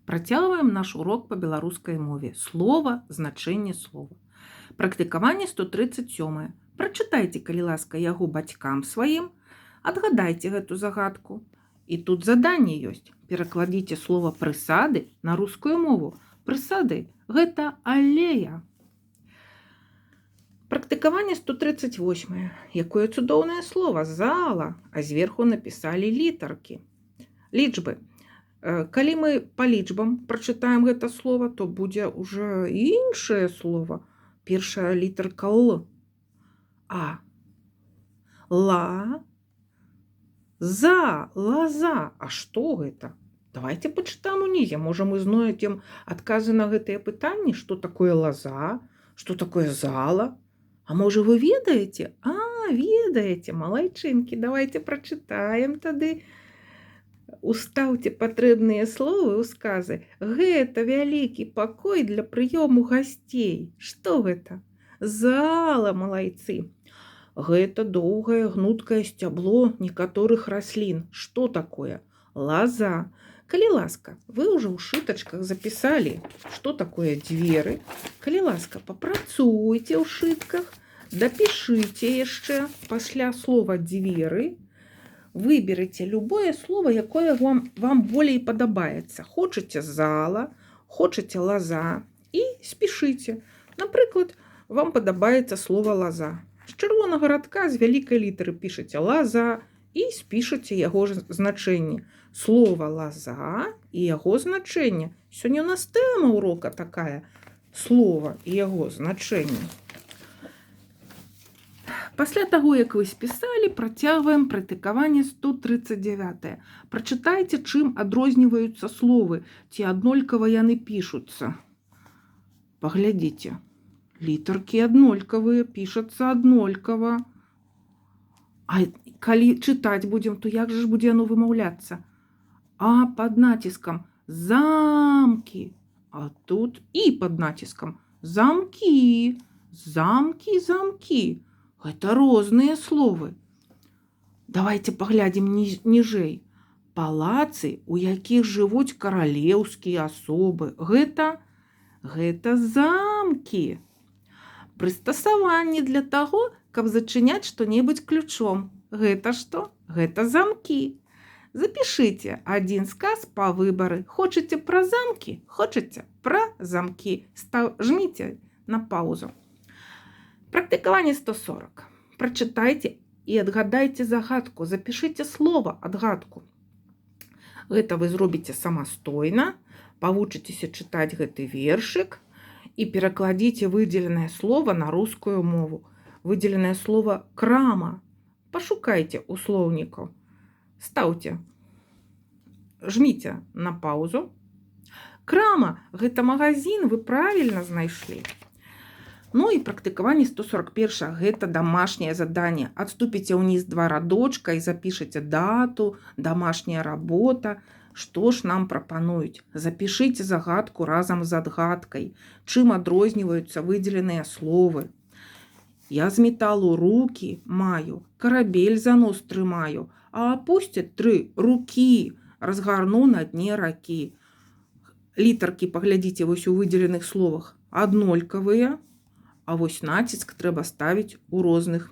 Працягваем наш урок па беларускай мове. Слова, значэнне слова. Практыкаванне 137. Прачытайце, калі ласка, яго бацькам сваім, адгадайце гэту загадку. І тут заданне ёсць. Перакладзіце слова прысады на рускую мову. Прысады – гэта алея. Практыкаванне 138. Якое цудоўнае слово зала, а зверху напісалі літаркі. Лічбы. Калі мы па лічбам прачытаем гэта слово, то будзе ўжо іншае слово. Першая літарка Л. А. Ла. За. Лаза. А што гэта? Давайте пачытаем унізе. Можа, мы знойдзем адказы на гэтыя пытанні, што такое лаза, што такое зала. А можа, вы ведаеце? Ведаеце, малайчынкі. Давайте прачытаем тады. Устаўце патрэбныя словы ў сказы. Гэта вялікі пакой для прыёму гасцей. Што гэта? Зала, малайцы. Гэта доўгае гнуткае сцябло некаторых раслін. Што такое? Лаза. Калі ласка, вы ўжо ў шытачках запісалі, што такое дзверы. Калі ласка, папрацуйце ў шытках, дапішыце яшчэ пасля слова дзверы. Выберыце любое слово, якое вам болей падабаецца. Хочаце зала, хочаце лаза і спішыце. Напрыклад, вам падабаецца слово лаза. З чырвонага радка з вялікай літары пішаце лаза і спішаце яго значэнне. Слово лаза і яго значэнне. Сёння ў нас тэма урока такая. Слово і яго значэнне. Пасля таго, як вы спісалі, працягваем практыкаванне 139. Прачытайце, чым адрозніваюцца словы, ці аднолькава яны пішуцца. Паглядзіце. Літаркі аднолькавыя, пішацца аднолькава. А калі чытаць будзем, то як жа будзе яно вымаўляцца? А пад націскам замкі. А тут і пад націскам замкі. Замкі, замкі. Гэта розныя словы. Давайте паглядзім ніжэй. Палацы, у якіх жывуць каралеўскія асобы. Гэта замкі. Прыстасаванні для таго, каб зачыняць што-небудзь ключом. Гэта што? Гэта замкі. Запішыце адзін сказ па выбары. Хочаце пра замкі? Хочаце пра замкі. Жміце на паузу. Практыкаванне 140. Прачытайце і адгадайце загадку. Запішыце слова адгадку. Гэта вы зробіце самастойна. Павучыцеся чытаць гэты вершык і перакладзіце выдзеленае слово на рускую мову. Выдзеленае слово крама. Пашукайце ў слоўніку. Стаўце. Жміце на паузу. Крама – гэта магазин, вы правільна знайшлі. Ну і практыкаванне 141. Гэта домашняе заданне. Адступіце ўніз 2 радочка і запішыце дату, домашняя работа. Што ж нам прапануюць? Запішыце загадку разам з адгадкай. Чым адрозніваюцца выдзеленыя словы? Я з металу рукі маю, карабель за нос трымаю, а апусцяць 3 рукі, разгарну на дне ракі. Літаркі, паглядзіце, вось у выдзеленых словах аднолькавыя, а вось націск трэба ставіць у розных